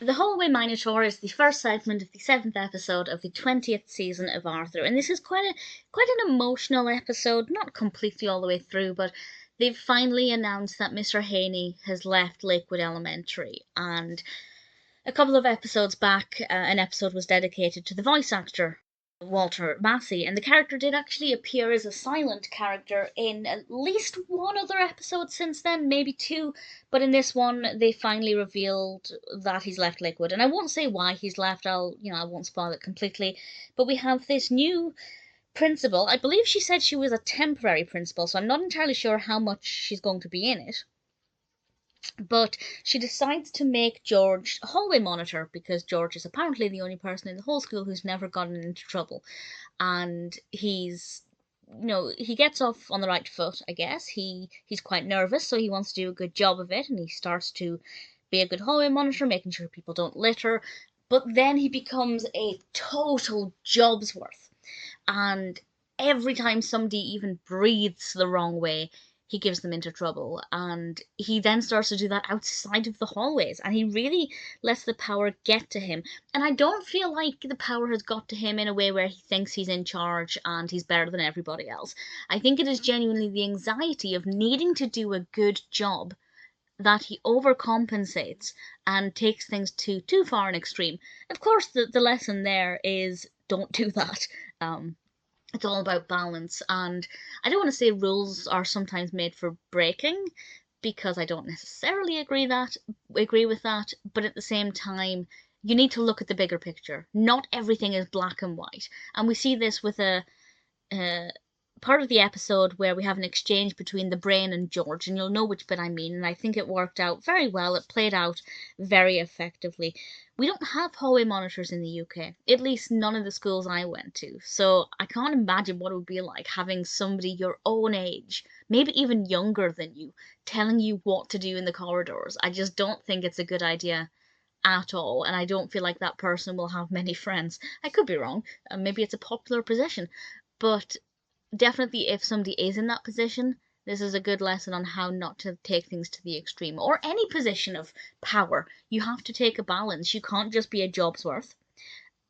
The Hallway Minotaur is the first segment of the 7th episode of the 20th season of Arthur, and this is quite an emotional episode, not completely all the way through, but they've finally announced that Mr. Haney has left Lakewood Elementary, and a couple of episodes back, an episode was dedicated to the voice actor Walter Massey, and the character did actually appear as a silent character in at least one other episode since then, maybe two, but in this one they finally revealed that he's left Lakewood, and I won't say why he's left. I won't spoil it completely, but we have this new principal. I believe she said she was a temporary principal, so I'm not entirely sure how much she's going to be in it. But she decides to make George a hallway monitor because George is apparently the only person in the whole school who's never gotten into trouble. And he gets off on the right foot, I guess. He's quite nervous, so he wants to do a good job of it, and he starts to be a good hallway monitor, making sure people don't litter. But then he becomes a total job's worth. And every time somebody even breathes the wrong way, he gives them into trouble, and he then starts to do that outside of the hallways, and he really lets the power get to him. And I don't feel like the power has got to him in a way where he thinks he's in charge and he's better than everybody else. I think it is genuinely the anxiety of needing to do a good job that he overcompensates and takes things to too far an extreme. Of course, the lesson there is don't do that. It's all about balance, and I don't want to say rules are sometimes made for breaking, because I don't necessarily agree with that, but at the same time you need to look at the bigger picture. Not everything is black and white, and we see this with a part of the episode where we have an exchange between the brain and George, and you'll know which bit I mean, and I think it worked out very well. It played out very effectively. We don't have hallway monitors in the UK, at least none of the schools I went to, so I can't imagine what it would be like having somebody your own age, maybe even younger than you, telling you what to do in the corridors. I just don't think it's a good idea at all, and I don't feel like that person will have many friends. I could be wrong, maybe it's a popular position, but definitely if somebody is in that position, this is a good lesson on how not to take things to the extreme. Or any position of power, you have to take a balance. You can't just be a job's worth.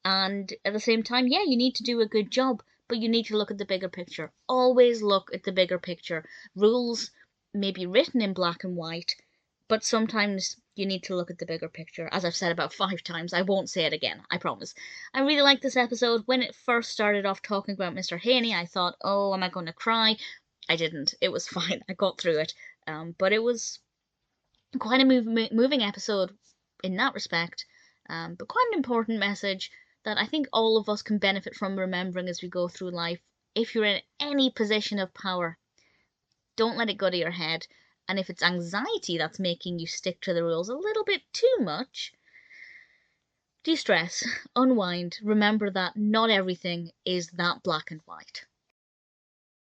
And at the same time, yeah, you need to do a good job, but you need to look at the bigger picture. Always look at the bigger picture. Rules may be written in black and white, but sometimes you need to look at the bigger picture. As I've said about 5 times, I won't say it again, I promise. I really liked this episode. When it first started off talking about Mr. Haney, I thought, oh, am I going to cry? I didn't. It was fine. I got through it. But it was quite a moving episode in that respect, but quite an important message that I think all of us can benefit from remembering as we go through life. If you're in any position of power, don't let it go to your head. And if it's anxiety that's making you stick to the rules a little bit too much, de-stress, unwind, remember that not everything is that black and white.